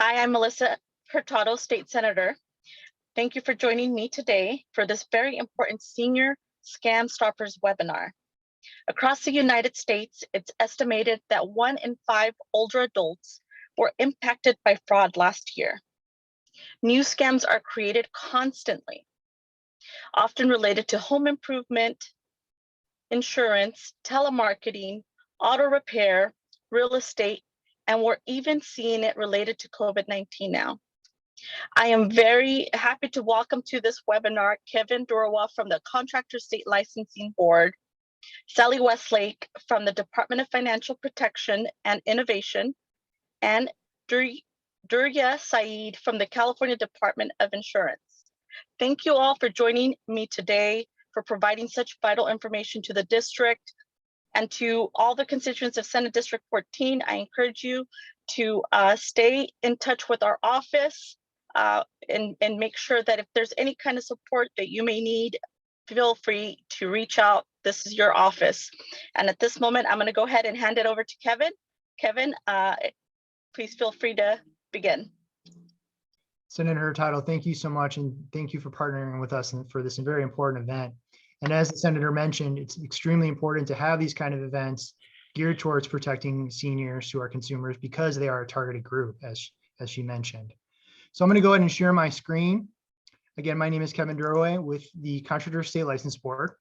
Hi, I'm Melissa Hurtado, State Senator. Thank you for joining me today for this very important Senior Scam Stoppers webinar. Across the United States, it's estimated that 1 in 5 older adults were impacted by fraud last year. New scams are created constantly, often related to home improvement, insurance, telemarketing, auto repair, real estate, and we're even seeing it related to COVID-19 now. I am very happy to welcome to this webinar Kevin Durwa from the Contractor State Licensing Board, Sally Westlake from the Department of Financial Protection and Innovation, and Durya Saeed from the California Department of Insurance. Thank you all for joining me today, for providing such vital information to the district. And to all the constituents of Senate District 14, I encourage you to stay in touch with our office and make sure that if there's any kind of support that you may need, feel free to reach out. This is your office. And at this moment, I'm going to go ahead and hand it over to Kevin. Kevin, please feel free to begin. Senator Hurtado, thank you so much, and thank you for partnering with us for this very important event. And as the Senator mentioned, it's extremely important to have these kind of events geared towards protecting seniors who are consumers because they are a targeted group, as she mentioned. So I'm going to go ahead and share my screen. Again, my name is Kevin Durwa with the Contractor State License Board.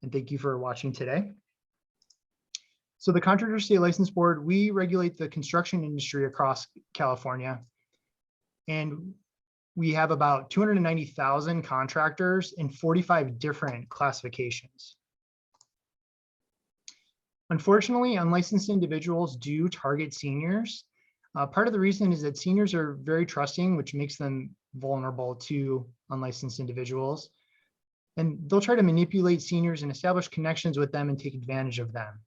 And thank you for watching today. So the Contractor State License Board, we regulate the construction industry across California. And we have about 290,000 contractors in 45 different classifications. Unfortunately, unlicensed individuals do target seniors. Part of the reason is that seniors are very trusting, which makes them vulnerable to unlicensed individuals. And they'll try to manipulate seniors and establish connections with them and take advantage of them.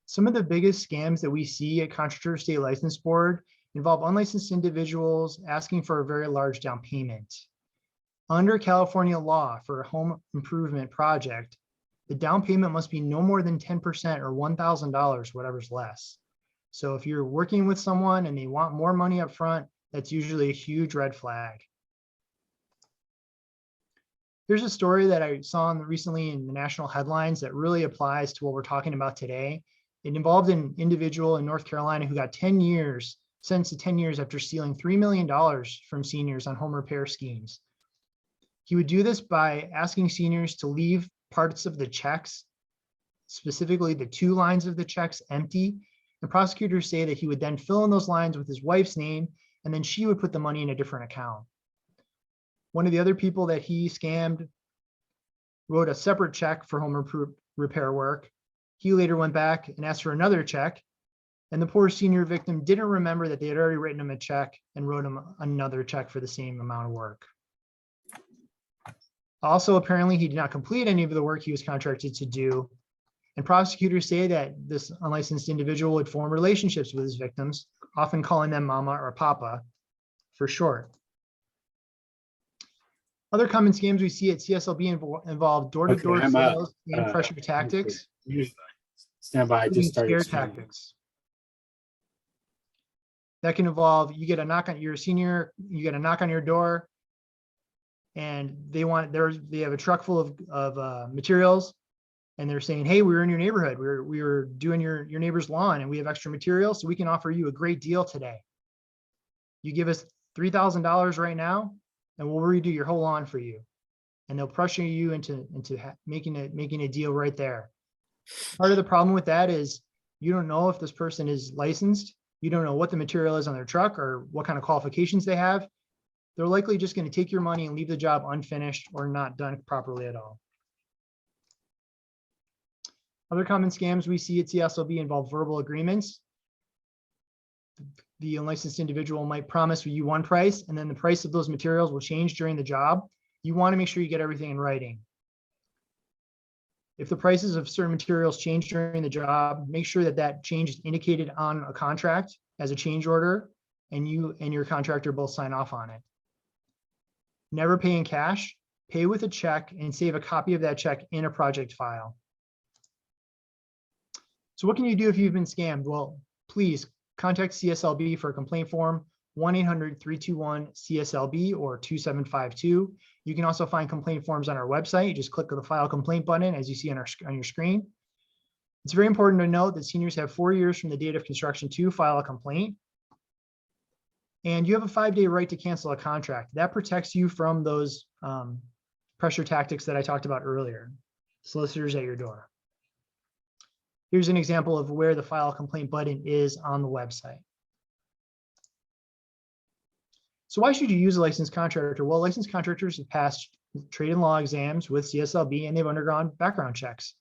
Some of the biggest scams that we see at Contractor State License Board involve unlicensed individuals asking for a very large down payment. Under California law for a home improvement project, the down payment must be no more than 10% or $1,000, whatever's less. So if you're working with someone and they want more money up front, that's usually a huge red flag. Here's a story that I saw recently in the national headlines that really applies to what we're talking about today. It involved an individual in North Carolina who got 10 years, sentenced to 10 years after stealing $3 million from seniors on home repair schemes. He would do this by asking seniors to leave parts of the checks, specifically the 2 lines of the checks, empty. And prosecutors say that he would then fill in those lines with his wife's name, and then she would put the money in a different account. One of the other people that he scammed wrote a separate check for home repair work. He later went back and asked for another check, and the poor senior victim didn't remember that they had already written him a check and wrote him another check for the same amount of work. Also, apparently, he did not complete any of the work he was contracted to do. And prosecutors say that this unlicensed individual would form relationships with his victims, often calling them mama or papa for short. Other common scams we see at CSLB involve door-to-door sales and pressure tactics. Stand by, I just started. Scare tactics. That can involve, you get a knock on, you're a senior, you get a knock on your door, and they have a truck full of materials, and they're saying, hey, we were in your neighborhood, we were doing your neighbor's lawn, and we have extra materials, so we can offer you a great deal today. You give us $3,000 right now, and we'll redo your whole lawn for you. And they'll pressure you into making a deal right there. Part of the problem with that is you don't know if this person is licensed. You don't know what the material is on their truck or what kind of qualifications they have. They're likely just going to take your money and leave the job unfinished or not done properly at all. Other common scams we see at CSLB involve verbal agreements. The unlicensed individual might promise you one price, and then the price of those materials will change during the job. You want to make sure you get everything in writing. If the prices of certain materials change during the job, make sure that that change is indicated on a contract as a change order, and you and your contractor both sign off on it. Never pay in cash, pay with a check, and save a copy of that check in a project file. So what can you do if you've been scammed? Well, please contact CSLB for a complaint form, 1-800-321-CSLB or 2752. You can also find complaint forms on our website. Just click the file complaint button as you see on your screen. It's very important to note that seniors have 4 years from the date of construction to file a complaint. And you have a 5-day right to cancel a contract. That protects you from those pressure tactics that I talked about earlier. Solicitors at your door. Here's an example of where the file complaint button is on the website. So why should you use a licensed contractor? Well, licensed contractors have passed trade and law exams with CSLB and they've undergone background checks.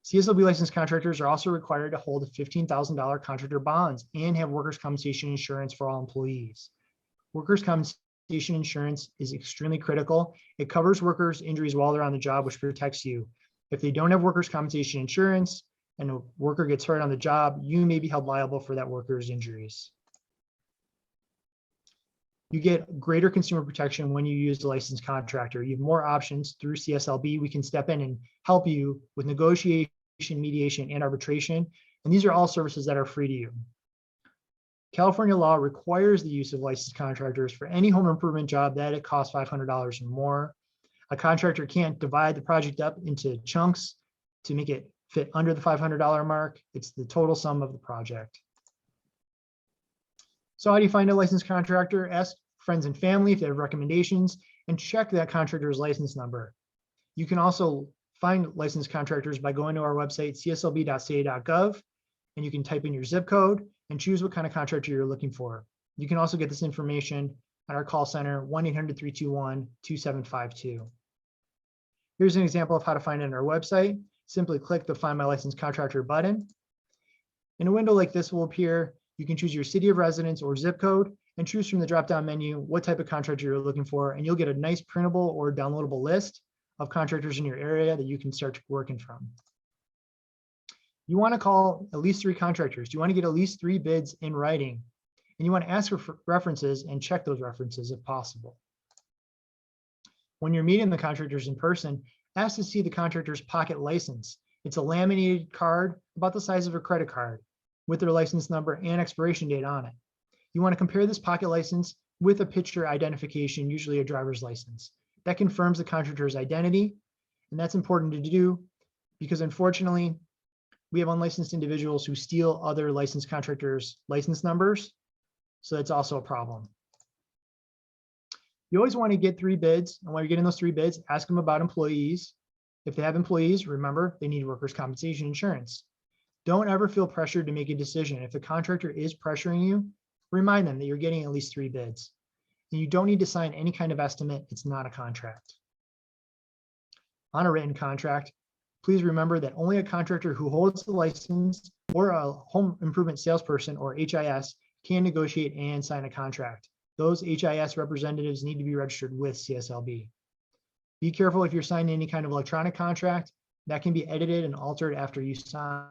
CSLB licensed contractors are also required to hold $15,000 contractor bonds and have workers' compensation insurance for all employees. Workers' compensation insurance is extremely critical. It covers workers' injuries while they're on the job, which protects you. If they don't have workers' compensation insurance and a worker gets hurt on the job, you may be held liable for that worker's injuries. You get greater consumer protection when you use a licensed contractor. You have more options through CSLB. We can step in and help you with negotiation, mediation, and arbitration. And these are all services that are free to you. California law requires the use of licensed contractors for any home improvement job that it costs $500 or more. A contractor can't divide the project up into chunks to make it fit under the $500 mark. It's the total sum of the project. So how do you find a licensed contractor? Ask friends and family if they have recommendations and check that contractor's license number. You can also find licensed contractors by going to our website, cslb.ca.gov, and you can type in your zip code and choose what kind of contractor you're looking for. You can also get this information at our call center, 1-800-321-2752. Here's an example of how to find it on our website. Simply click the Find My Licensed Contractor button. In a window like this will appear. You can choose your city of residence or zip code and choose from the drop-down menu what type of contractor you're looking for, and you'll get a nice printable or downloadable list of contractors in your area that you can start working from. You want to call at least 3 contractors. You want to get at least 3 bids in writing, and you want to ask for references and check those references if possible. When you're meeting the contractors in person, ask to see the contractor's pocket license. It's a laminated card about the size of a credit card with their license number and expiration date on it. You want to compare this pocket license with a picture identification, usually a driver's license. That confirms the contractor's identity, and that's important to do because unfortunately, we have unlicensed individuals who steal other licensed contractors' license numbers, so that's also a problem. You always want to get 3 bids, and while you're getting those 3 bids, ask them about employees. If they have employees, remember, they need workers' compensation insurance. Don't ever feel pressured to make a decision. If the contractor is pressuring you, remind them that you're getting at least 3 bids. And you don't need to sign any kind of estimate. It's not a contract. On a written contract, please remember that only a contractor who holds the license or a home improvement salesperson or HIS can negotiate and sign a contract. Those HIS representatives need to be registered with CSLB. Be careful if you're signing any kind of electronic contract that can be edited and altered after you sign.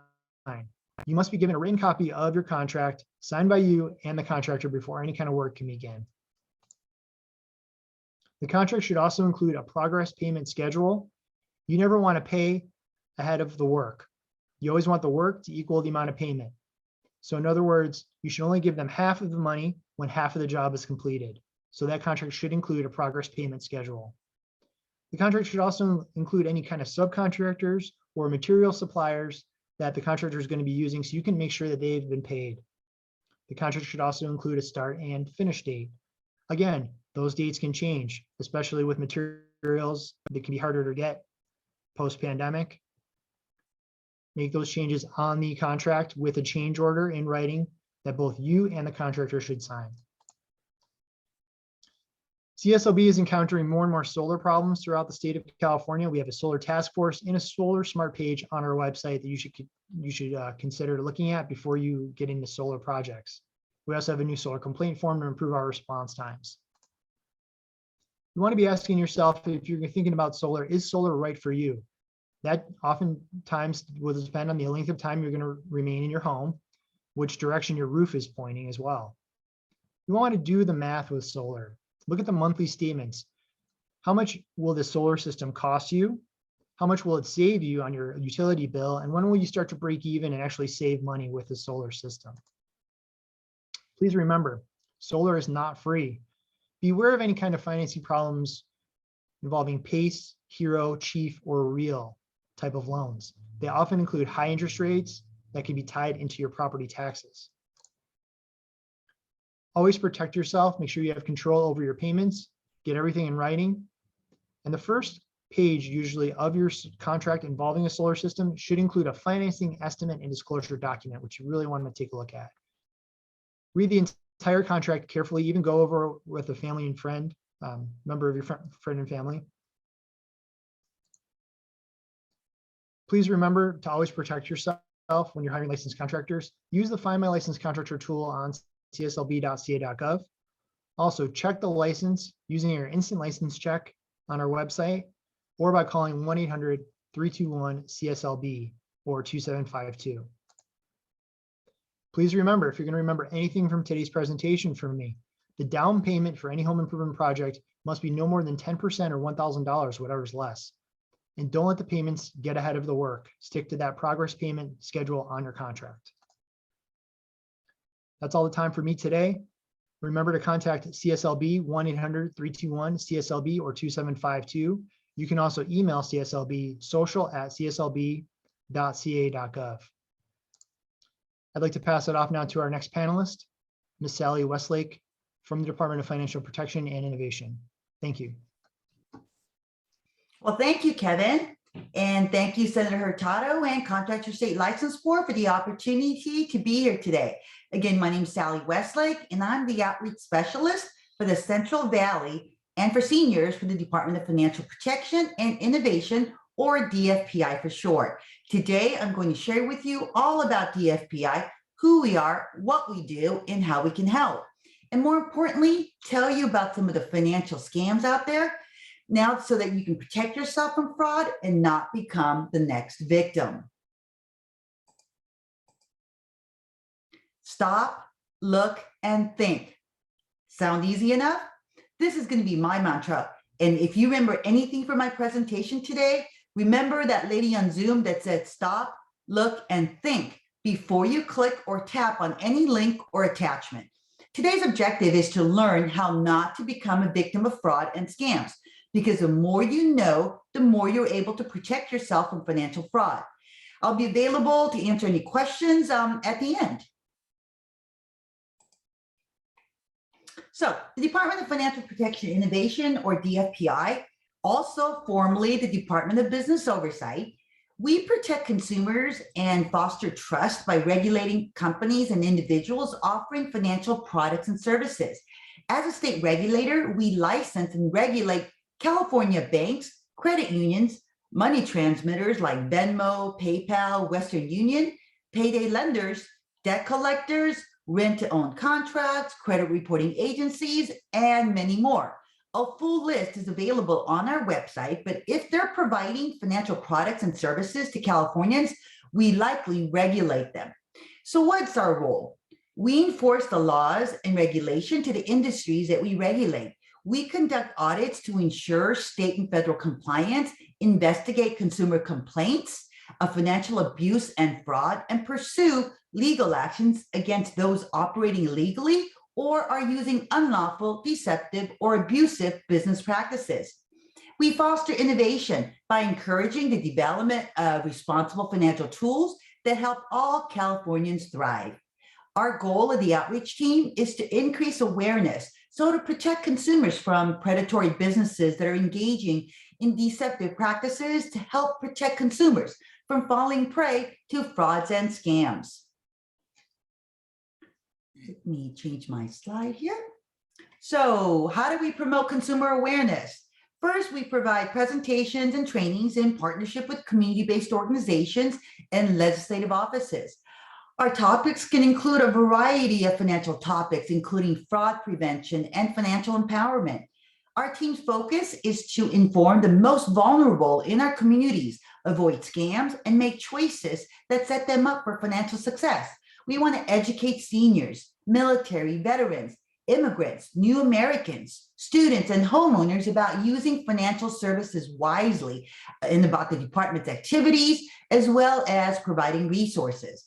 You must be given a written copy of your contract signed by you and the contractor before any kind of work can begin. The contract should also include a progress payment schedule. You never want to pay ahead of the work. You always want the work to equal the amount of payment. So in other words, you should only give them half of the money when half of the job is completed. So that contract should include a progress payment schedule. The contract should also include any kind of subcontractors or material suppliers that the contractor is going to be using so you can make sure that they've been paid. The contract should also include a start and finish date. Again, those dates can change, especially with materials that can be harder to get post-pandemic. Make those changes on the contract with a change order in writing that both you and the contractor should sign. CSLB is encountering more and more solar problems throughout the state of California. We have a solar task force and a solar smart page on our website that you should consider looking at before you get into solar projects. We also have a new solar complaint form to improve our response times. You want to be asking yourself, if you're thinking about solar, is solar right for you? That oftentimes will depend on the length of time you're going to remain in your home, which direction your roof is pointing as well. You want to do the math with solar. Look at the monthly statements. How much will the solar system cost you? How much will it save you on your utility bill? And when will you start to break even and actually save money with the solar system? Please remember, solar is not free. Beware of any kind of financing problems involving PACE, HERO, Chief, or REAL type of loans. They often include high interest rates that can be tied into your property taxes. Always protect yourself. Make sure you have control over your payments. Get everything in writing. And the first page usually of your contract involving a solar system should include a financing estimate and disclosure document, which you really want to take a look at. Read the entire contract carefully, even go over with a family and friend, member of your friend and family. Please remember to always protect yourself when you're hiring licensed contractors. Use the Find My Licensed Contractor tool on cslb.ca.gov. Also, check the license using your instant license check on our website or by calling 1-800-321-CSLB or 2752. Please remember, if you're going to remember anything from today's presentation from me, the down payment for any home improvement project must be no more than 10% or $1,000, whatever's less. And don't let the payments get ahead of the work. Stick to that progress payment schedule on your contract. That's all the time for me today. Remember to contact CSLB 1-800-321-CSLB or 2752. You can also email CSLB social@cslb.ca.gov. I'd like to pass it off now to our next panelist, Ms. Sally Westlake from the Department of Financial Protection and Innovation. Thank you. Well, thank you, Kevin. And thank you, Senator Hurtado and Contractor State License Board for the opportunity to be here today. Again, my name is Sally Westlake, and I'm the Outreach Specialist for the Central Valley and for seniors for the Department of Financial Protection and Innovation, or DFPI for short. Today, I'm going to share with you all about DFPI, who we are, what we do, and how we can help. And more importantly, tell you about some of the financial scams out there now so that you can protect yourself from fraud and not become the next victim. Stop, look, and think. Sound easy enough? This is going to be my mantra. And if you remember anything from my presentation today, remember that lady on Zoom that said stop, look, and think before you click or tap on any link or attachment. Today's objective is to learn how not to become a victim of fraud and scams, because the more you know, the more you're able to protect yourself from financial fraud. I'll be available to answer any questions at the end. So the Department of Financial Protection and Innovation, or DFPI, also formerly the Department of Business Oversight, we protect consumers and foster trust by regulating companies and individuals offering financial products and services. As a state regulator, we license and regulate California banks, credit unions, money transmitters like Venmo, PayPal, Western Union, payday lenders, debt collectors, rent-to-own contracts, credit reporting agencies, and many more. A full list is available on our website, but if they're providing financial products and services to Californians, we likely regulate them. So what's our role? We enforce the laws and regulation to the industries that we regulate. We conduct audits to ensure state and federal compliance, investigate consumer complaints of financial abuse and fraud, and pursue legal actions against those operating illegally or are using unlawful, deceptive, or abusive business practices. We foster innovation by encouraging the development of responsible financial tools that help all Californians thrive. Our goal of the outreach team is to increase awareness, so to protect consumers from predatory businesses that are engaging in deceptive practices to help protect consumers from falling prey to frauds and scams. Let me change my slide here. So how do we promote consumer awareness? First, we provide presentations and trainings in partnership with community-based organizations and legislative offices. Our topics can include a variety of financial topics, including fraud prevention and financial empowerment. Our team's focus is to inform the most vulnerable in our communities, avoid scams, and make choices that set them up for financial success. We want to educate seniors, military, veterans, immigrants, new Americans, students, and homeowners about using financial services wisely and about the department's activities, as well as providing resources.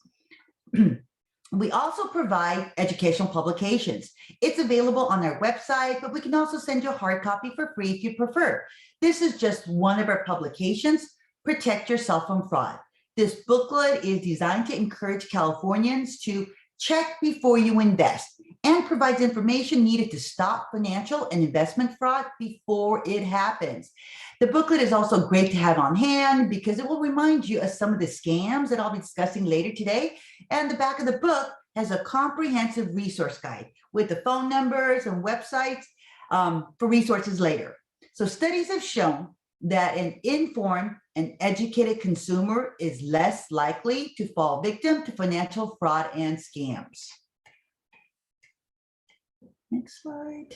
We also provide educational publications. It's available on our website, but we can also send you a hard copy for free if you prefer. This is just one of our publications, Protect Yourself from Fraud. This booklet is designed to encourage Californians to check before you invest and provides information needed to stop financial and investment fraud before it happens. The booklet is also great to have on hand because it will remind you of some of the scams that I'll be discussing later today. And the back of the book has a comprehensive resource guide with the phone numbers and websites for resources later. So studies have shown that an informed and educated consumer is less likely to fall victim to financial fraud and scams. Next slide.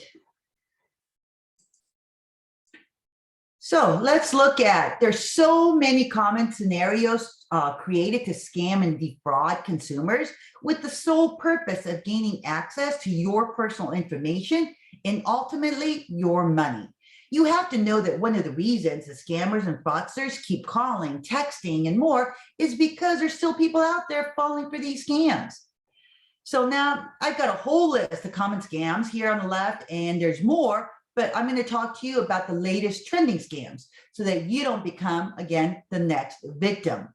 So let's look at, there's so many common scenarios created to scam and defraud consumers with the sole purpose of gaining access to your personal information and ultimately your money. You have to know that one of the reasons the scammers and fraudsters keep calling, texting, and more is because there's still people out there falling for these scams. So now I've got a whole list of common scams here on the left, and there's more, but I'm going to talk to you about the latest trending scams so that you don't become, again, the next victim.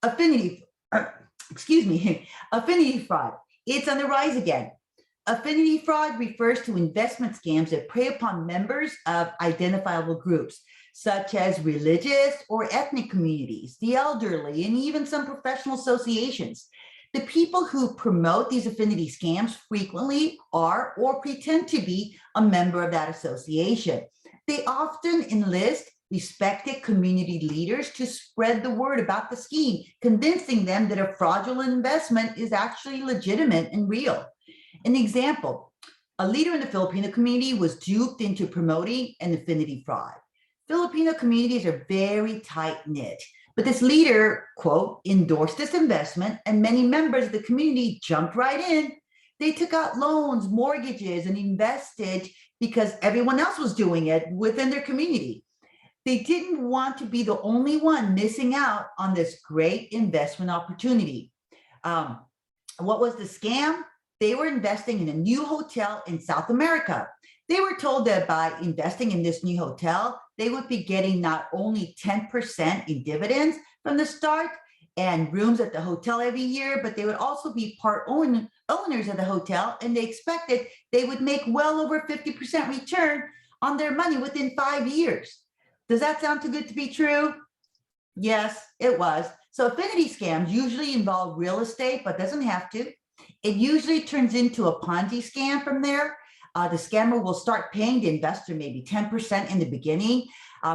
Affinity fraud. It's on the rise again. Affinity fraud refers to investment scams that prey upon members of identifiable groups, such as religious or ethnic communities, the elderly, and even some professional associations. The people who promote these affinity scams frequently are or pretend to be a member of that association. They often enlist respected community leaders to spread the word about the scheme, convincing them that a fraudulent investment is actually legitimate and real. An example, a leader in the Filipino community was duped into promoting an affinity fraud. Filipino communities are very tight-knit, but this leader, quote, endorsed this investment and many members of the community jumped right in. They took out loans, mortgages, and invested because everyone else was doing it within their community. They didn't want to be the only one missing out on this great investment opportunity. What was the scam? They were investing in a new hotel in South America. They were told that by investing in this new hotel, they would be getting not only 10% in dividends from the start and rooms at the hotel every year, but they would also be part owners of the hotel, and they expected they would make well over 50% return on their money within 5 years. Does that sound too good to be true? Yes, it was. So affinity scams usually involve real estate, but doesn't have to. It usually turns into a Ponzi scam from there. The scammer will start paying the investor maybe 10% in the beginning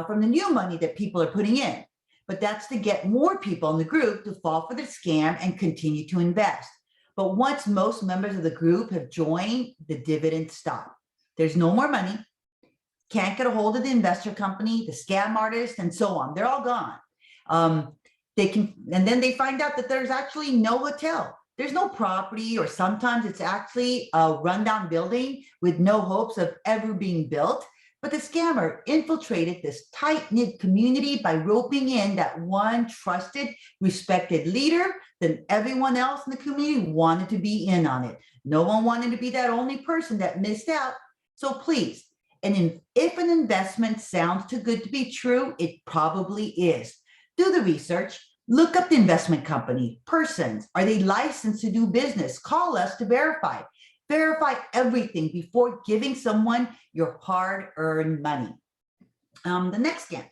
from the new money that people are putting in. But that's to get more people in the group to fall for the scam and continue to invest. But once most members of the group have joined, the dividends stop. There's no more money. Can't get a hold of the investor company, the scam artist, and so on. They're all gone. And then they find out that there's actually no hotel. There's no property, or sometimes it's actually a rundown building with no hopes of ever being built. But the scammer infiltrated this tight-knit community by roping in that one trusted, respected leader. Then everyone else in the community wanted to be in on it. No one wanted to be that only person that missed out. So please, if an investment sounds too good to be true, it probably is. Do the research. Look up the investment company, persons. Are they licensed to do business? Call us to verify. Verify everything before giving someone your hard-earned money. The next scam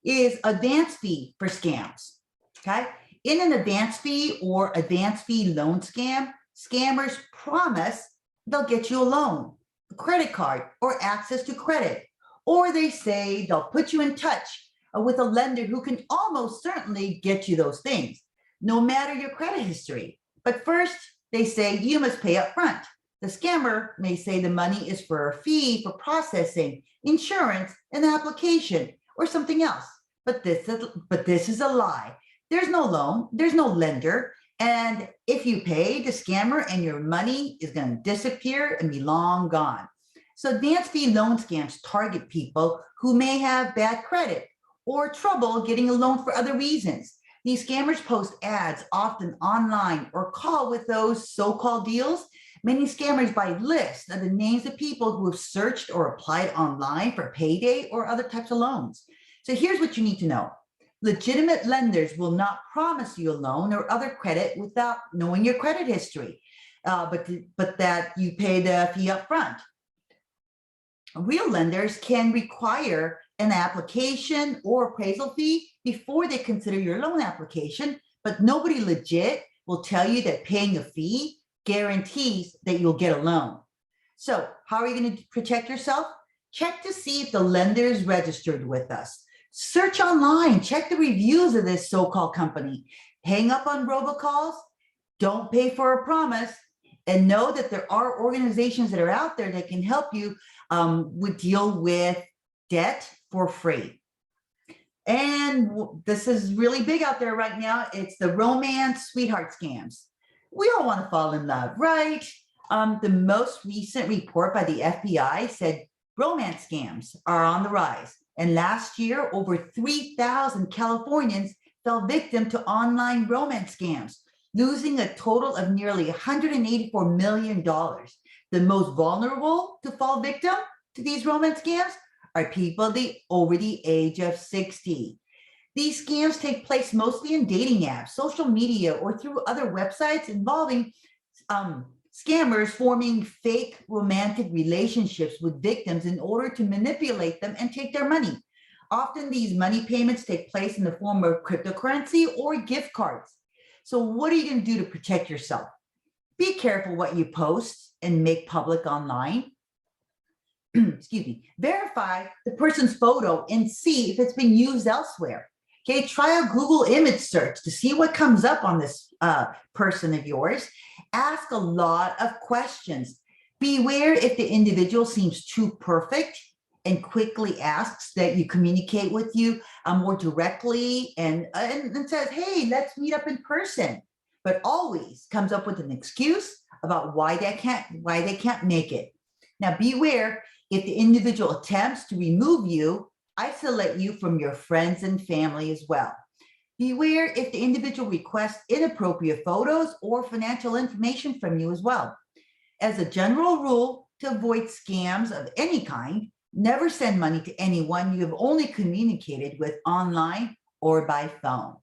is advance fee for scams, okay? In an advance fee or advance fee loan scam, scammers promise they'll get you a loan, a credit card, or access to credit. Or they say they'll put you in touch with a lender who can almost certainly get you those things, no matter your credit history. But first, they say you must pay up front. The scammer may say the money is for a fee for processing, insurance, an application, or something else. But this is a lie. There's no loan, there's no lender, And if you pay the scammer and your money is going to disappear and be long gone. So dance fee loan scams target people who may have bad credit or trouble getting a loan for other reasons. These scammers post ads often online or call with those so-called deals. Many scammers buy lists of the names of people who have searched or applied online for payday or other types of loans. So here's what you need to know. Legitimate lenders will not promise you a loan or other credit without knowing your credit history, but that you pay the fee up front. Real lenders can require an application or appraisal fee before they consider your loan application, but nobody legit will tell you that paying a fee guarantees that you'll get a loan. So how are you going to protect yourself? Check to see if the lender is registered with us. Search online, check the reviews of this so-called company. Hang up on robocalls, don't pay for a promise, and know that there are organizations that are out there that can help you deal with debt for free. And this is really big out there right now. It's the romance sweetheart scams. We all want to fall in love, right? The most recent report by the FBI said romance scams are on the rise. And last year, over 3,000 Californians fell victim to online romance scams, losing a total of nearly $184 million. The most vulnerable to fall victim to these romance scams are people over the age of 60. These scams take place mostly in dating apps, social media, or through other websites involving scammers forming fake romantic relationships with victims in order to manipulate them and take their money. Often these money payments take place in the form of cryptocurrency or gift cards. So what are you going to do to protect yourself? Be careful what you post and make public online. Excuse me. Verify the person's photo and see if it's been used elsewhere. Okay, try a Google image search to see what comes up on this person of yours. Ask a lot of questions. Beware if the individual seems too perfect and quickly asks that you communicate with you more directly and says, hey, let's meet up in person, but always comes up with an excuse about why they can't make it. Now, beware if the individual attempts to remove you, isolate you from your friends and family as well. Beware if the individual requests inappropriate photos or financial information from you as well. As a general rule, to avoid scams of any kind, never send money to anyone you have only communicated with online or by phone.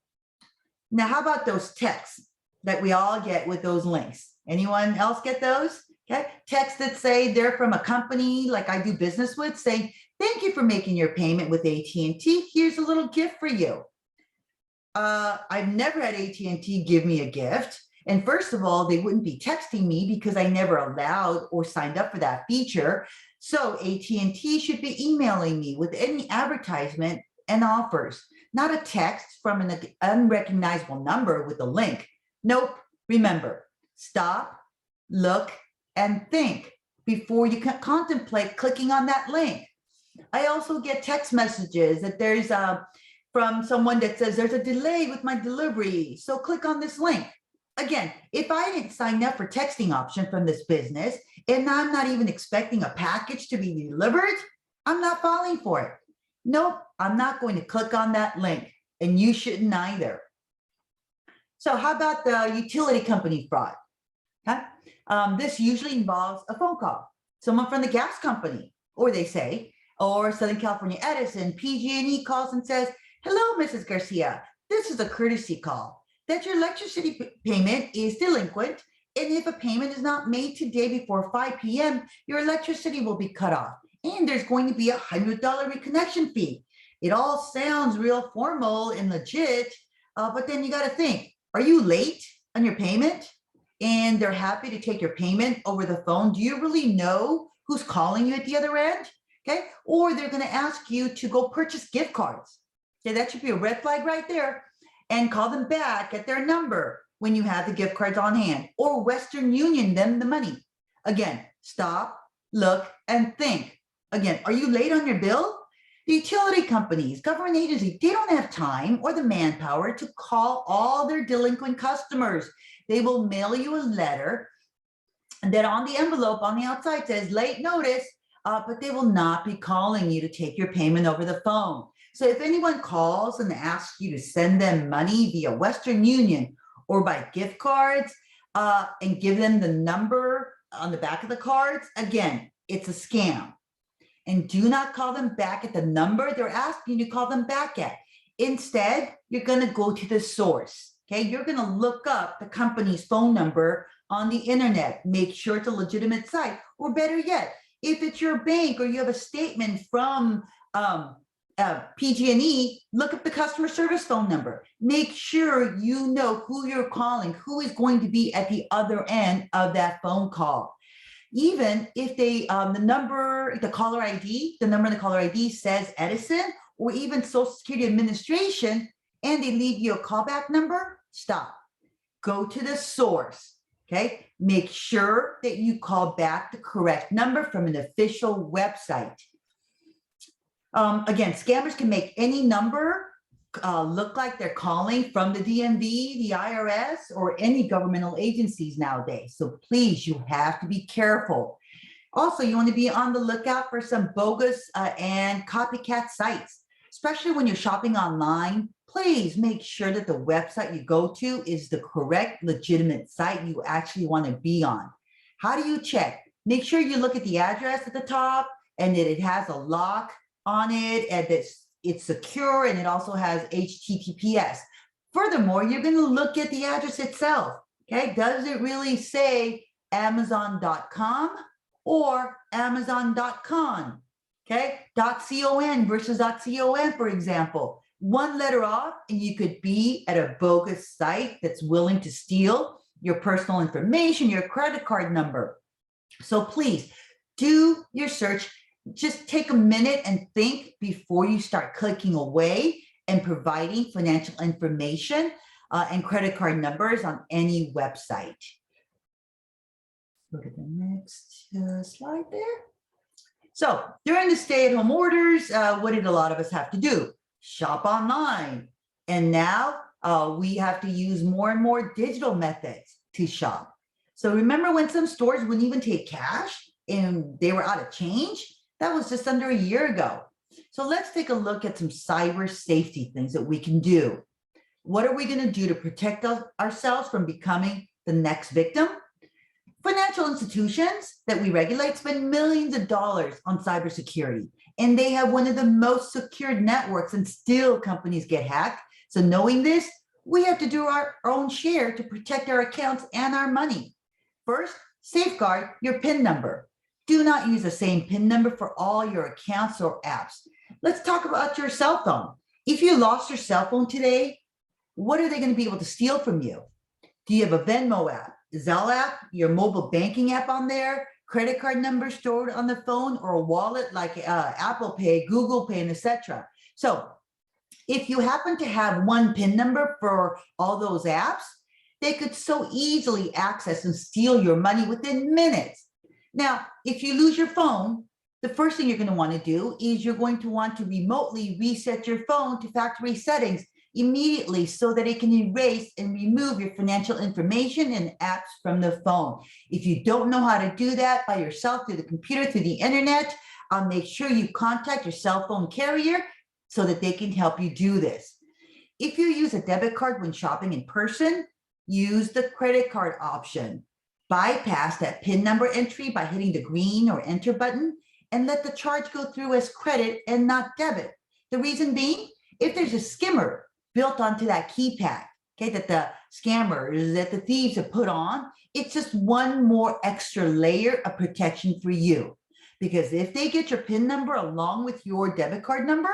Now, how about those texts that we all get with those links? Anyone else get those? Okay, texts that say they're from a company like I do business with, saying, thank you for making your payment with AT&T. Here's a little gift for you. I've never had AT&T give me a gift. And first of all, they wouldn't be texting me because I never allowed or signed up for that feature. So AT&T should be emailing me with any advertisement and offers, not a text from an unrecognizable number with a link. Nope. Remember, stop, look, and think before you can contemplate clicking on that link. I also get text messages that there's from someone that says there's a delay with my delivery, so click on this link. Again, if I didn't sign up for texting option from this business and I'm not even expecting a package to be delivered, I'm not falling for it. Nope, I'm not going to click on that link, and you shouldn't either. So how about the utility company fraud? Okay. This usually involves a phone call, someone from the gas company, or they say, or Southern California Edison, PG&E calls and says, hello, Mrs. Garcia, this is a courtesy call that your electricity payment is delinquent, and if a payment is not made today before 5 p.m., your electricity will be cut off, and there's going to be a $100 reconnection fee. It all sounds real formal and legit, but then you got to think, are you late on your payment? And they're happy to take your payment over the phone. Do you really know who's calling you at the other end? Okay, or they're going to ask you to go purchase gift cards. Okay, that should be a red flag right there. And call them back at their number when you have the gift cards on hand, or Western Union them the money. Again, stop, look, and think. Again, are you late on your bill? The utility companies, government agencies, they don't have time or the manpower to call all their delinquent customers. They will mail you a letter that on the envelope on the outside says late notice, but they will not be calling you to take your payment over the phone. So if anyone calls and asks you to send them money via Western Union or by gift cards and give them the number on the back of the cards, again, it's a scam. And do not call them back at the number they're asking you to call them back at. Instead, you're going to go to the source. Okay, you're going to look up the company's phone number on the internet. Make sure it's a legitimate site, or better yet, if it's your bank or you have a statement from PG&E, look up the customer service phone number. Make sure you know who you're calling, who is going to be at the other end of that phone call. Even if they, the number in the caller ID says Edison or even Social Security Administration, and they leave you a callback number, stop. Go to the source, okay? Make sure that you call back the correct number from an official website. Again, scammers can make any number look like they're calling from the DMV, the IRS, or any governmental agencies nowadays. So please, you have to be careful. Also, you want to be on the lookout for some bogus and copycat sites, especially when you're shopping online. Please make sure that the website you go to is the correct, legitimate site you actually want to be on. How do you check? Make sure you look at the address at the top and that it has a lock on it and that it's secure, and it also has HTTPS. Furthermore, you're going to look at the address itself. Okay, does it really say Amazon.com or Amazon.com? Okay, .com versus .com, for example. One letter off, and you could be at a bogus site that's willing to steal your personal information, your credit card number. So please do your search. Just take a minute and think before you start clicking away and providing financial information and credit card numbers on any website. Look at the next slide there. So during the stay-at-home orders, what did a lot of us have to do? Shop online. And now we have to use more and more digital methods to shop. So remember when some stores wouldn't even take cash and they were out of change? That was just under a year ago. So let's take a look at some cyber safety things that we can do. What are we going to do to protect ourselves from becoming the next victim? Financial institutions that we regulate spend millions of dollars on cybersecurity, and they have one of the most secured networks, and still companies get hacked. So knowing this, we have to do our own share to protect our accounts and our money. First, safeguard your PIN number. Do not use the same PIN number for all your accounts or apps. Let's talk about your cell phone. If you lost your cell phone today, what are they going to be able to steal from you? Do you have a Venmo app, Zelle app, your mobile banking app on there, credit card number stored on the phone, or a wallet like Apple Pay, Google Pay, and etc.? So if you happen to have one PIN number for all those apps, they could so easily access and steal your money within minutes. Now, if you lose your phone, the first thing you're going to want to do is you're going to want to remotely reset your phone to factory settings immediately so that it can erase and remove your financial information and apps from the phone. If you don't know how to do that by yourself through the computer, through the internet, make sure you contact your cell phone carrier so that they can help you do this. If you use a debit card when shopping in person, use the credit card option. Bypass that PIN number entry by hitting the green or enter button and let the charge go through as credit and not debit. The reason being, if there's a skimmer built onto that keypad, okay, that the scammers, that the thieves have put on, it's just one more extra layer of protection for you. Because if they get your PIN number along with your debit card number,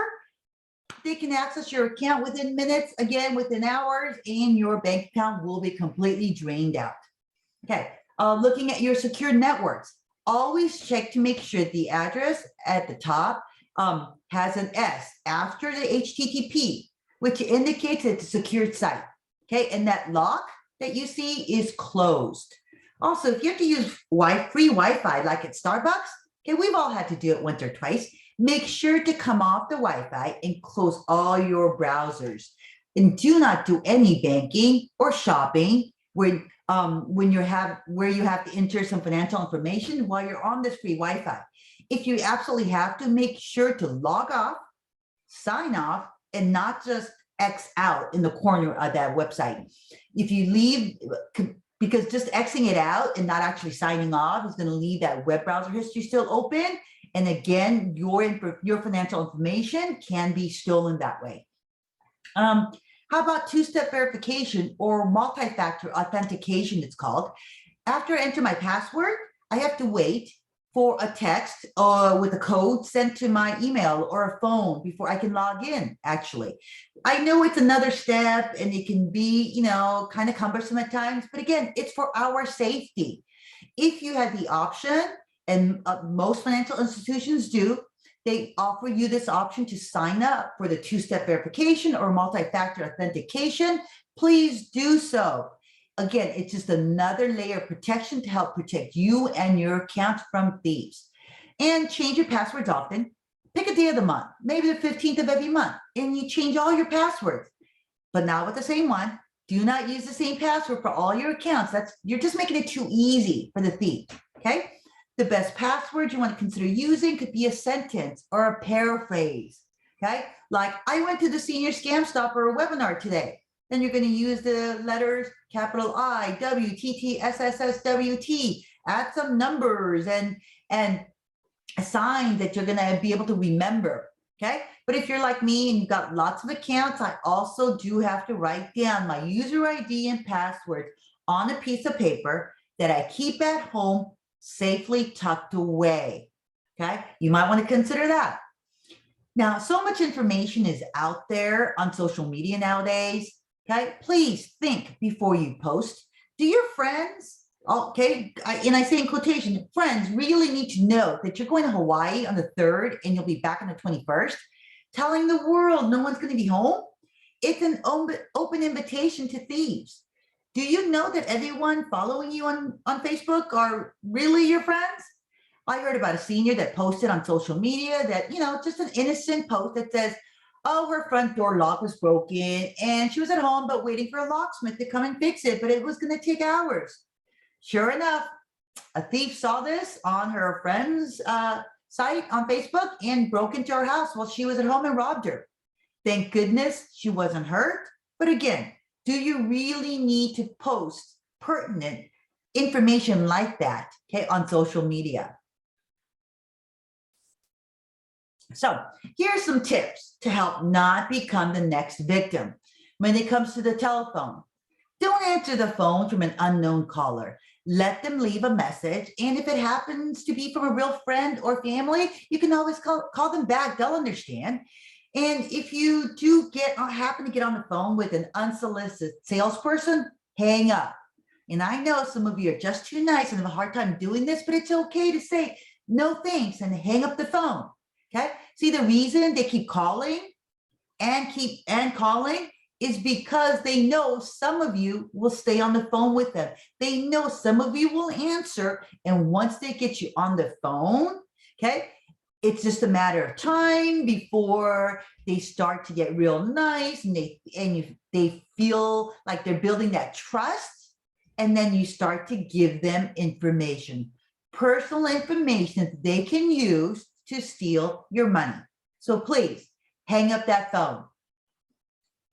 they can access your account within minutes, again, within hours, and your bank account will be completely drained out. Okay. Looking at your secure networks, always check to make sure the address at the top has an S after the HTTP, which indicates it's a secured site. Okay, and that lock that you see is closed. Also, if you have to use free Wi-Fi like at Starbucks, okay, we've all had to do it once or twice. Make sure to come off the Wi-Fi and close all your browsers. And do not do any banking or shopping when you have to enter some financial information while you're on this free Wi-Fi. If you absolutely have to, make sure to log off, sign off, and not just X out in the corner of that website. If you leave, because just Xing it out and not actually signing off is going to leave that web browser history still open. And again, your financial information can be stolen that way. How about two-step verification or multi-factor authentication, it's called? After I enter my password, I have to wait for a text with a code sent to my email or a phone before I can log in, actually. I know it's another step and it can be, kind of cumbersome at times, but again, it's for our safety. If you had the option, and most financial institutions do, they offer you this option to sign up for the two-step verification or multi-factor authentication. Please do so. Again, it's just another layer of protection to help protect you and your account from thieves. And change your passwords often. Pick a day of the month, maybe the 15th of every month, and you change all your passwords, but not with the same one. Do not use the same password for all your accounts. You're just making it too easy for the thief, okay? The best password you want to consider using could be a sentence or a paraphrase, okay? Like, I went to the Senior Scam Stopper webinar today. Then you're going to use the letters capital I, W, T, T, S, S, S, W, T. Add some numbers and a sign that you're going to be able to remember, okay? But if you're like me and you've got lots of accounts, I also do have to write down my user ID and password on a piece of paper that I keep at home, safely tucked away, okay? You might want to consider that. Now, so much information is out there on social media nowadays, okay? Please think before you post. Do your friends, okay, and I say in quotation, friends really need to know that you're going to Hawaii on the 3rd and you'll be back on the 21st, telling the world no one's going to be home? It's an open invitation to thieves. Do you know that everyone following you on Facebook are really your friends? I heard about a senior that posted on social media that, just an innocent post that says, oh, her front door lock was broken and she was at home but waiting for a locksmith to come and fix it, but it was going to take hours. Sure enough, a thief saw this on her friend's site on Facebook and broke into her house while she was at home and robbed her. Thank goodness she wasn't hurt. But again, do you really need to post pertinent information like that, okay, on social media? So here are some tips to help not become the next victim. When it comes to the telephone, don't answer the phone from an unknown caller. Let them leave a message. And if it happens to be from a real friend or family, you can always call them back. They'll understand. And if you do happen to get on the phone with an unsolicited salesperson, hang up. And I know some of you are just too nice and have a hard time doing this, but it's okay to say no thanks and hang up the phone. Okay. See, the reason they keep calling and calling is because they know some of you will stay on the phone with them. They know some of you will answer. And once they get you on the phone, okay, it's just a matter of time before they start to get real nice and they feel like they're building that trust. And then you start to give them information, personal information that they can use to steal your money. So please hang up that phone.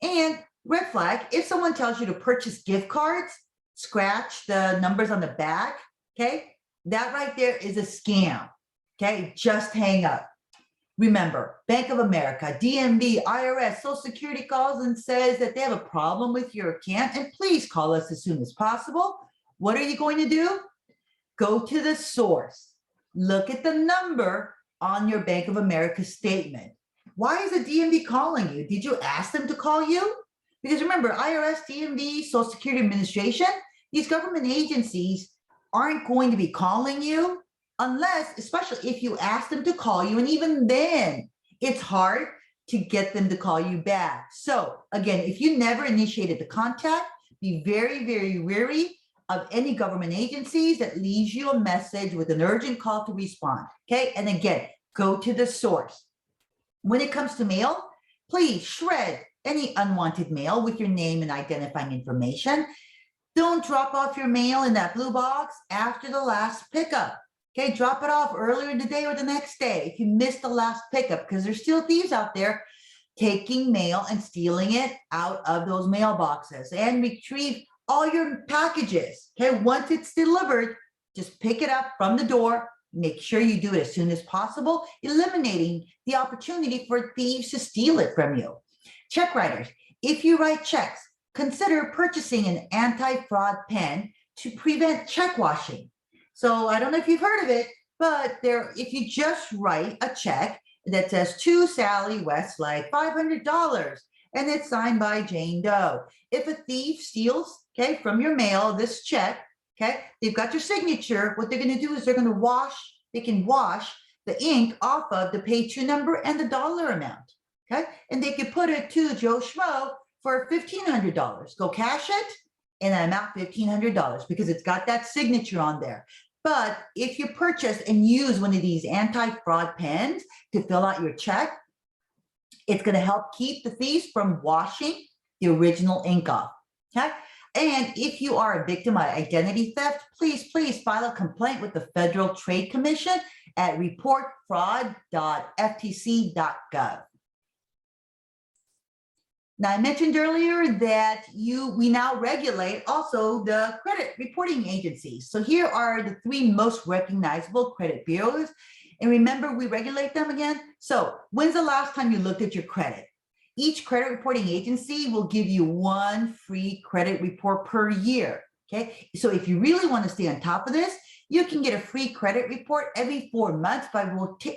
And red flag, if someone tells you to purchase gift cards, scratch the numbers on the back, okay? That right there is a scam, okay? Just hang up. Remember, Bank of America, DMV, IRS, Social Security calls and says that they have a problem with your account, and please call us as soon as possible. What are you going to do? Go to the source. Look at the number on your Bank of America statement. Why is the DMV calling you? Did you ask them to call you? Because remember, IRS, DMV, Social Security Administration, these government agencies aren't going to be calling you unless, especially if you ask them to call you, and even then, it's hard to get them to call you back. So again, if you never initiated the contact, be very, very wary of any government agencies that leaves you a message with an urgent call to respond, okay? And again, go to the source. When it comes to mail, please shred any unwanted mail with your name and identifying information. Don't drop off your mail in that blue box after the last pickup. Okay, drop it off earlier in the day or the next day if you missed the last pickup, because there's still thieves out there taking mail and stealing it out of those mailboxes. And retrieve all your packages. Okay, once it's delivered, just pick it up from the door. Make sure you do it as soon as possible, eliminating the opportunity for thieves to steal it from you. Check writers, if you write checks, consider purchasing an anti-fraud pen to prevent check washing. So I don't know if you've heard of it, but if you just write a check that says to Sally Westlake, $500, and it's signed by Jane Doe. If a thief steals, okay, from your mail, this check, okay, they've got your signature. What they're going to do is they can wash the ink off of the pay to number and the dollar amount, okay? And they can put it to Joe Schmo for $1,500. Go cash it and the amount $1,500 because it's got that signature on there. But if you purchase and use one of these anti-fraud pens to fill out your check, it's going to help keep the thieves from washing the original ink off, okay? And if you are a victim of identity theft, please file a complaint with the Federal Trade Commission at reportfraud.ftc.gov. Now, I mentioned earlier that we now regulate also the credit reporting agencies. So here are the 3 most recognizable credit bureaus. And remember, we regulate them again. So when's the last time you looked at your credit? Each credit reporting agency will give you 1 free credit report per year, okay? So if you really want to stay on top of this, you can get a free credit report every 4 months by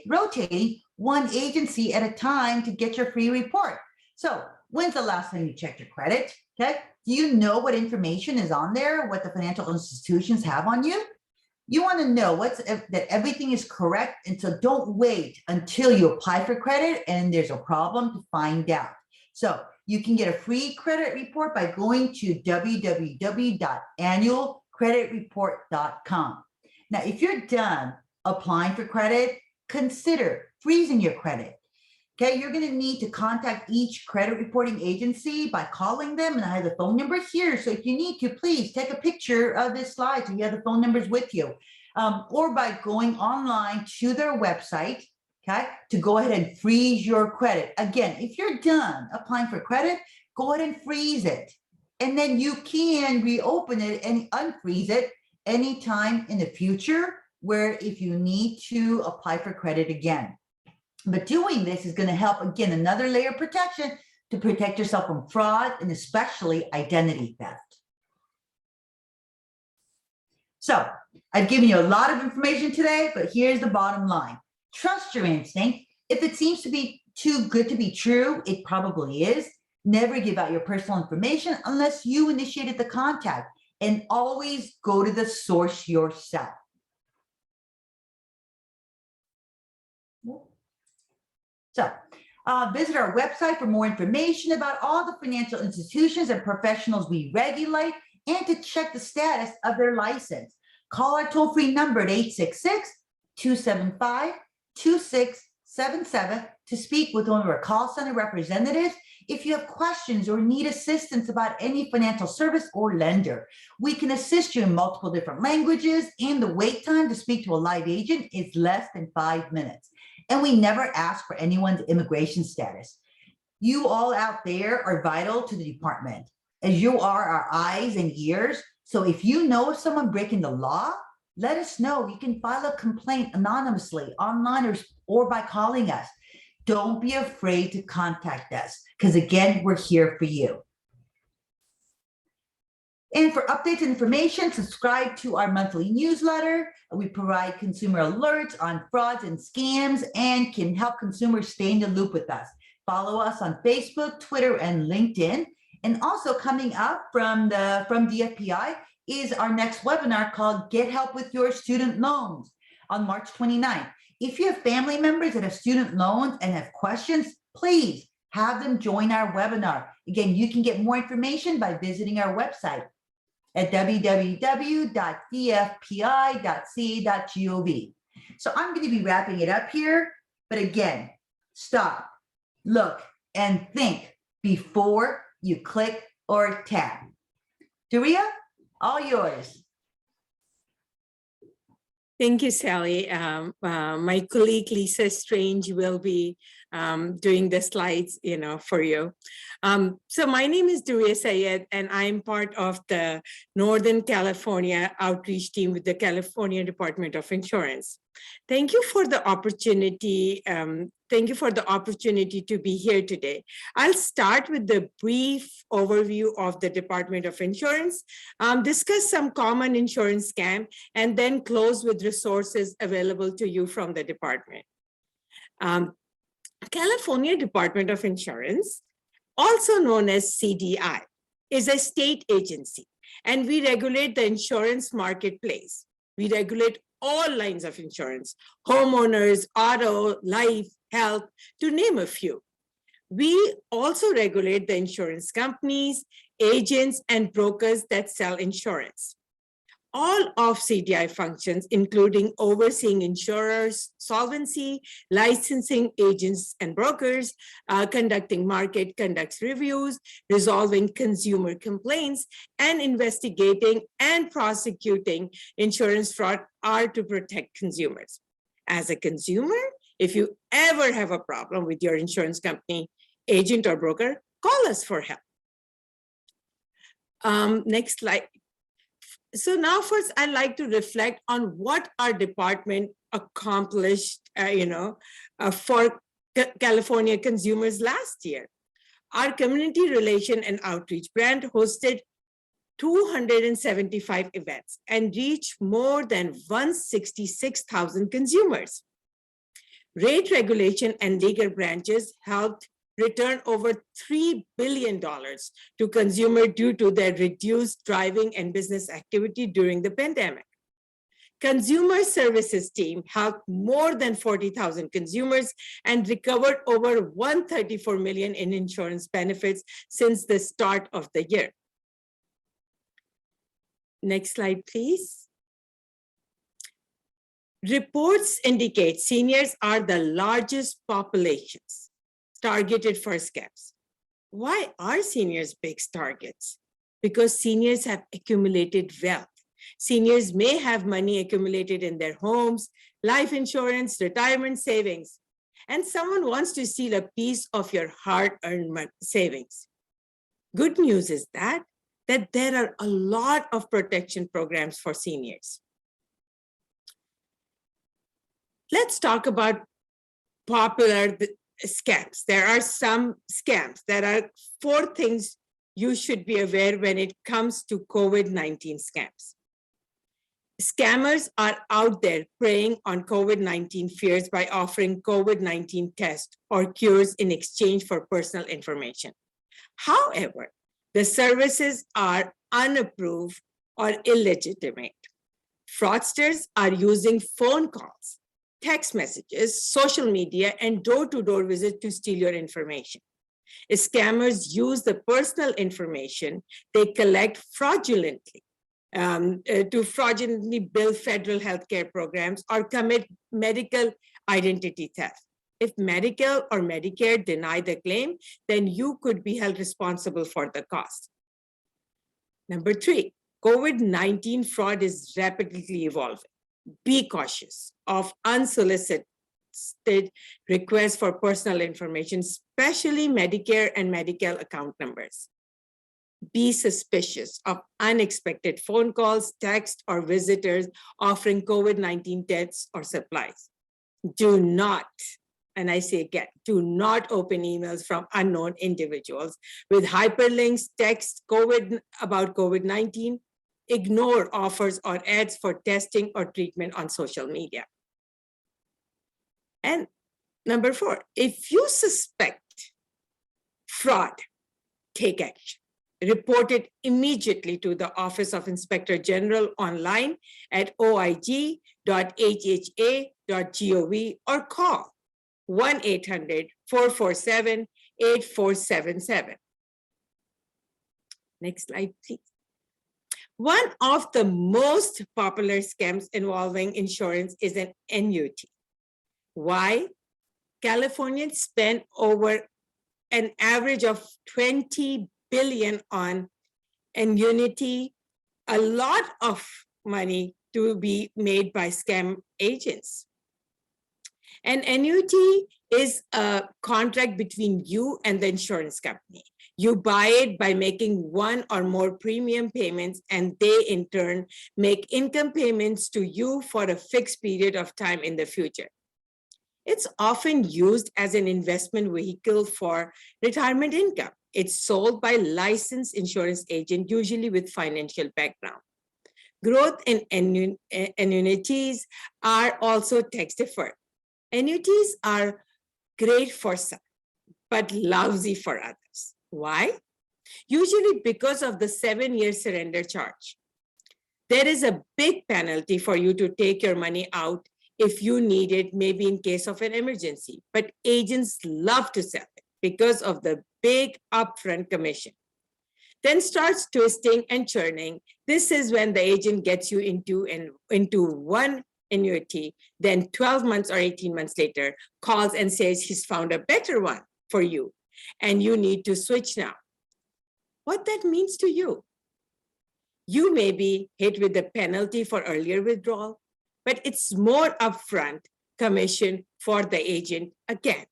rotating 1 agency at a time to get your free report. So when's the last time you checked your credit, okay? Do you know what information is on there, what the financial institutions have on you? You want to know that everything is correct, and so don't wait until you apply for credit and there's a problem to find out. So you can get a free credit report by going to www.annualcreditreport.com. Now, if you're done applying for credit, consider freezing your credit. Okay, you're going to need to contact each credit reporting agency by calling them, and I have the phone numbers here. So if you need to, please take a picture of this slide so you have the phone numbers with you, or by going online to their website, okay, to go ahead and freeze your credit. Again, if you're done applying for credit, go ahead and freeze it, and then you can reopen it and unfreeze it anytime in the future, where if you need to apply for credit again. But doing this is going to help, again, another layer of protection to protect yourself from fraud and especially identity theft. So I've given you a lot of information today, but here's the bottom line. Trust your instinct. If it seems to be too good to be true, it probably is. Never give out your personal information unless you initiated the contact, and always go to the source yourself. So visit our website for more information about all the financial institutions and professionals we regulate, and to check the status of their license. Call our toll-free number at 866-275-2677 to speak with one of our call center representatives if you have questions or need assistance about any financial service or lender. We can assist you in multiple different languages, and the wait time to speak to a live agent is less than 5 minutes. And we never ask for anyone's immigration status. You all out there are vital to the department, as you are our eyes and ears. So if you know of someone breaking the law, let us know. You can file a complaint anonymously, online, or by calling us. Don't be afraid to contact us, because again, we're here for you. And for updates and information, subscribe to our monthly newsletter. We provide consumer alerts on frauds and scams and can help consumers stay in the loop with us. Follow us on Facebook, Twitter, and LinkedIn. And also coming up from DFPI is our next webinar called Get Help with Your Student Loans on March 29th. If you have family members that have student loans and have questions, please have them join our webinar. Again, you can get more information by visiting our website at www.dfpi.ca.gov. So I'm going to be wrapping it up here. But again, stop, look, and think before you click or tap. Daria, all yours. Thank you, Sally. My colleague Lisa Strange will be doing the slides, for you. So my name is Duria Sayed, and I'm part of the Northern California outreach team with the California Department of Insurance. Thank you for the opportunity. To be here today. I'll start with the brief overview of the Department of Insurance, discuss some common insurance scam, and then close with resources available to you from the department. California Department of Insurance, also known as CDI, is a state agency, and we regulate the insurance marketplace. We regulate all lines of insurance, homeowners, auto, life, health, to name a few. We also regulate the insurance companies, agents, and brokers that sell insurance. All of CDI functions, including overseeing insurers, solvency, licensing agents and brokers, conducting market conduct reviews, resolving consumer complaints, and investigating and prosecuting insurance fraud, are to protect consumers. As a consumer, if you ever have a problem with your insurance company, agent, or broker, call us for help. Next slide. So now first, I'd like to reflect on what our department accomplished, for California consumers last year. Our community relation and outreach brand hosted 275 events and reached more than 166,000 consumers. Rate regulation and legal branches helped return over $3 billion to consumers due to their reduced driving and business activity during the pandemic. Consumer services team helped more than 40,000 consumers and recovered over $134 million in insurance benefits since the start of the year. Next slide, please. Reports indicate seniors are the largest populations targeted for scams. Why are seniors big targets? Because seniors have accumulated wealth. Seniors may have money accumulated in their homes, life insurance, retirement savings, and someone wants to steal a piece of your hard-earned savings. Good news is that there are a lot of protection programs for seniors. Let's talk about popular scams. There are some scams. There are 4 things you should be aware when it comes to COVID-19 scams. Scammers are out there preying on COVID-19 fears by offering COVID-19 tests or cures in exchange for personal information. However, the services are unapproved or illegitimate. Fraudsters are using phone calls, text messages, social media, and door-to-door visits to steal your information. Scammers use the personal information they collect fraudulently to fraudulently bill federal healthcare programs or commit medical identity theft. If Medical or Medicare deny the claim, then you could be held responsible for the cost. Number 3, COVID-19 fraud is rapidly evolving. Be cautious of unsolicited requests for personal information, especially Medicare and Medicaid account numbers. Be suspicious of unexpected phone calls, texts, or visitors offering COVID-19 tests or supplies. Do not, and I say again, do not open emails from unknown individuals with hyperlinks, text about COVID-19. Ignore offers or ads for testing or treatment on social media. And number 4, if you suspect fraud, take action. Report it immediately to the Office of Inspector General online at oig.hha.gov or call 1-800-447-8477. Next slide, please. One of the most popular scams involving insurance is an annuity. Why? Californians spend over an average of 20 billion on annuity, a lot of money to be made by scam agents. An annuity is a contract between you and the insurance company. You buy it by making one or more premium payments, and they in turn make income payments to you for a fixed period of time in the future. It's often used as an investment vehicle for retirement income. It's sold by licensed insurance agent, usually with financial background. Growth in annuities are also tax deferred. Annuities are great for some, but lousy for others. Why? Usually because of the 7-year surrender charge. There is a big penalty for you to take your money out if you need it, maybe in case of an emergency. But agents love to sell it because of the big upfront commission. Then starts twisting and churning. This is when the agent gets you into one annuity, then 12 months or 18 months later, calls and says he's found a better one for you, and you need to switch now. What that means to you? You may be hit with the penalty for earlier withdrawal, but it's more upfront commission for the agent again.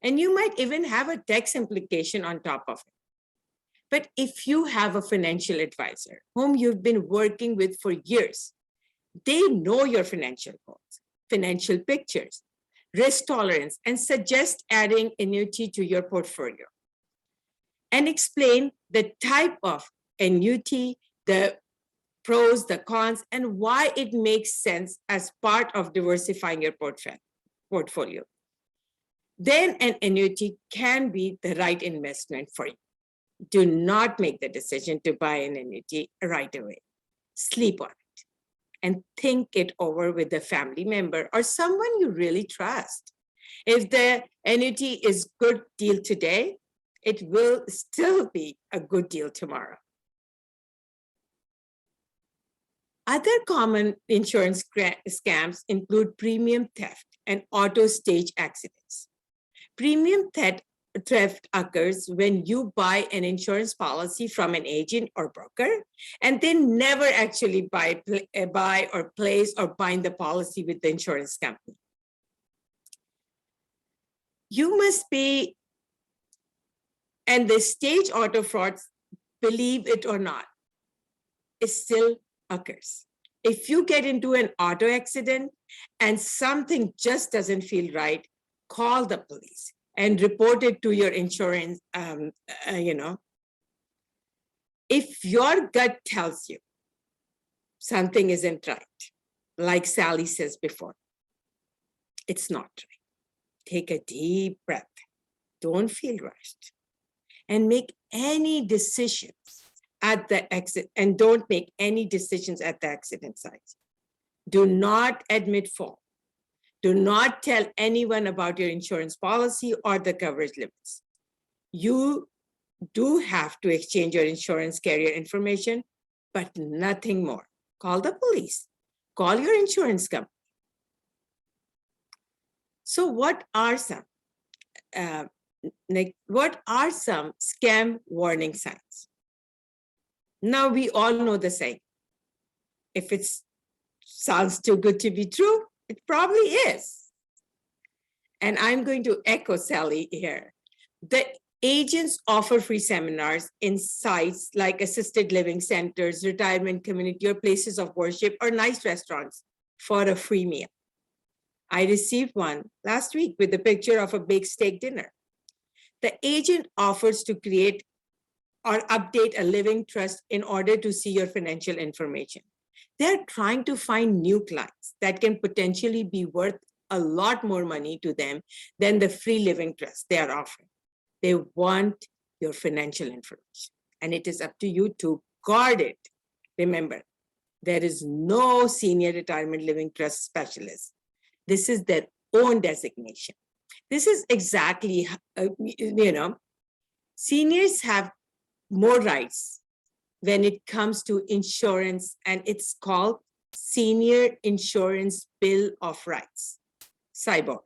And you might even have a tax implication on top of it. But if you have a financial advisor whom you've been working with for years, they know your financial goals, financial pictures, risk tolerance, and suggest adding annuity to your portfolio. And explain the type of annuity, the pros, the cons, and why it makes sense as part of diversifying your portfolio. Then an annuity can be the right investment for you. Do not make the decision to buy an annuity right away. Sleep on it and think it over with a family member or someone you really trust. If the annuity is good deal today, it will still be a good deal tomorrow. Other common insurance scams include premium theft and auto stage accidents. Premium theft occurs when you buy an insurance policy from an agent or broker, and they never actually buy or place or bind the policy with the insurance company. You must be, and the stage auto frauds, believe it or not, it still occurs. If you get into an auto accident and something just doesn't feel right, call the police and report it to your insurance. If your gut tells you something isn't right, like Sally says before, it's not right. Take a deep breath. Don't feel rushed. And make any decisions at the exit, and don't make any decisions at the accident site. Do not admit fault. Do not tell anyone about your insurance policy or the coverage limits. You do have to exchange your insurance carrier information, but nothing more. Call the police. Call your insurance company. So what are some scam warning signs? Now we all know the saying. If it sounds too good to be true, it probably is. And I'm going to echo Sally here. The agents offer free seminars in sites like assisted living centers, retirement community, or places of worship, or nice restaurants for a free meal. I received one last week with a picture of a big steak dinner. The agent offers to create or update a living trust in order to see your financial information. They're trying to find new clients that can potentially be worth a lot more money to them than the free living trust they are offering. They want your financial information, and it is up to you to guard it. Remember, there is no senior retirement living trust specialist. This is their own designation. This is exactly, seniors have more rights when it comes to insurance, and it's called Senior Insurance Bill of Rights, SIBOR.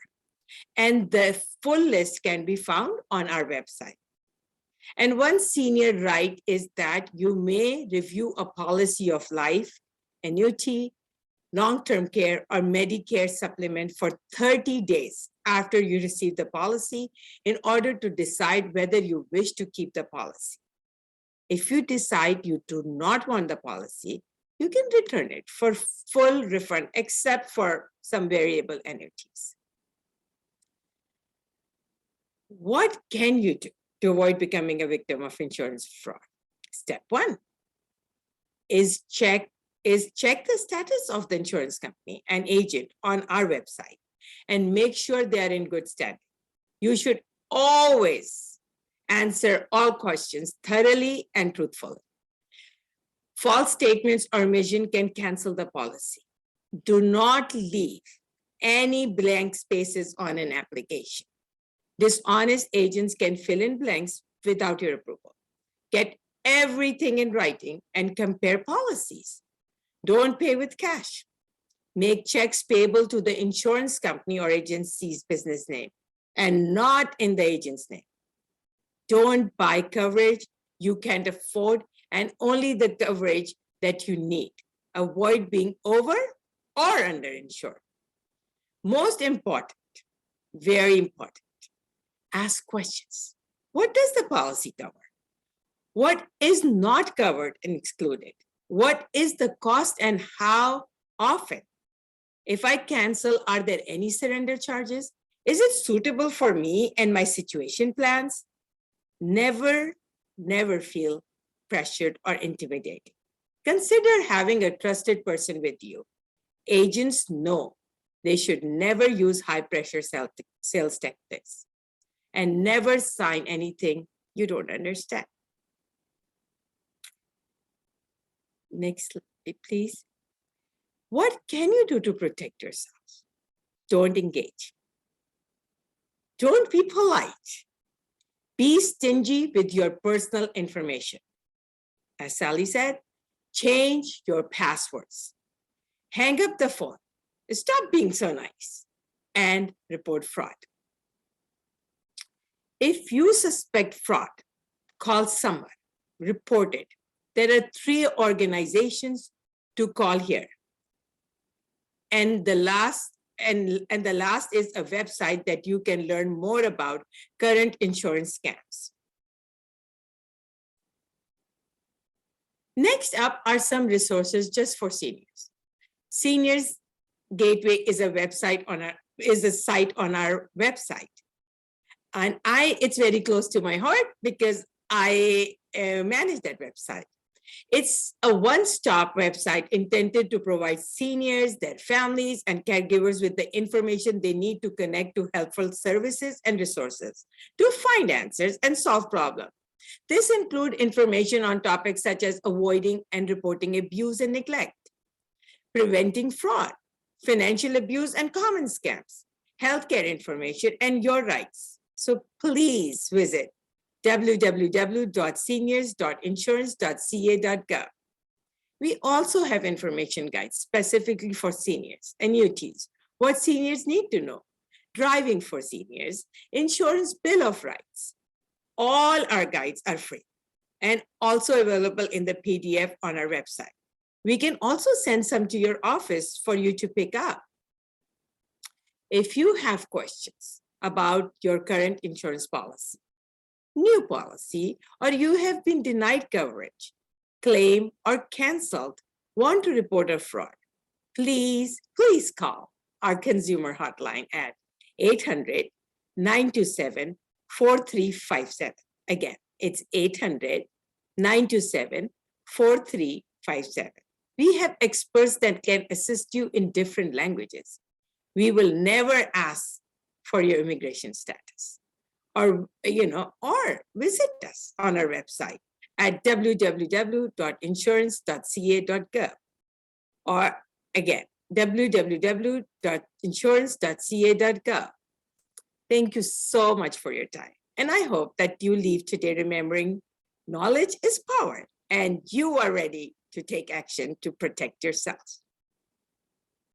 And the full list can be found on our website. And one senior right is that you may review a policy of life, annuity, long-term care, or Medicare supplement for 30 days after you receive the policy in order to decide whether you wish to keep the policy. If you decide you do not want the policy, you can return it for full refund, except for some variable annuities. What can you do to avoid becoming a victim of insurance fraud? Step one is check the status of the insurance company and agent on our website and make sure they are in good standing. You should always answer all questions thoroughly and truthfully. False statements or omission can cancel the policy. Do not leave any blank spaces on an application. Dishonest agents can fill in blanks without your approval. Get everything in writing and compare policies. Don't pay with cash. Make checks payable to the insurance company or agency's business name and not in the agent's name. Don't buy coverage you can't afford and only the coverage that you need. Avoid being over or underinsured. Most important, very important, ask questions. What does the policy cover? What is not covered and excluded? What is the cost and how often? If I cancel, are there any surrender charges? Is it suitable for me and my situation plans? Never feel pressured or intimidated. Consider having a trusted person with you. Agents know they should never use high-pressure sales tactics and never sign anything you don't understand. Next slide, please. What can you do to protect yourself? Don't engage. Don't be polite. Be stingy with your personal information. As Sally said, change your passwords. Hang up the phone. Stop being so nice and report fraud. If you suspect fraud, call someone, report it. There are 3 organizations to call here. And the last is a website that you can learn more about current insurance scams. Next up are some resources just for seniors. Seniors Gateway is a site on our website. And it's very close to my heart because I manage that website. It's a one-stop website intended to provide seniors, their families, and caregivers with the information they need to connect to helpful services and resources to find answers and solve problems. This includes information on topics such as avoiding and reporting abuse and neglect, preventing fraud, financial abuse and common scams, healthcare information, and your rights. So please visit www.seniors.insurance.ca.gov. We also have information guides specifically for seniors, annuities, what seniors need to know, driving for seniors, insurance bill of rights. All our guides are free and also available in the PDF on our website. We can also send some to your office for you to pick up. If you have questions about your current insurance policy, new policy, or you have been denied coverage, claim, or canceled, want to report a fraud, please call our consumer hotline at 800-927-4357. Again, it's 800-927-4357. We have experts that can assist you in different languages. We will never ask for your immigration status. Or visit us on our website at www.insurance.ca.gov. Or again, www.insurance.ca.gov. Thank you so much for your time. And I hope that you leave today remembering knowledge is power and you are ready to take action to protect yourselves.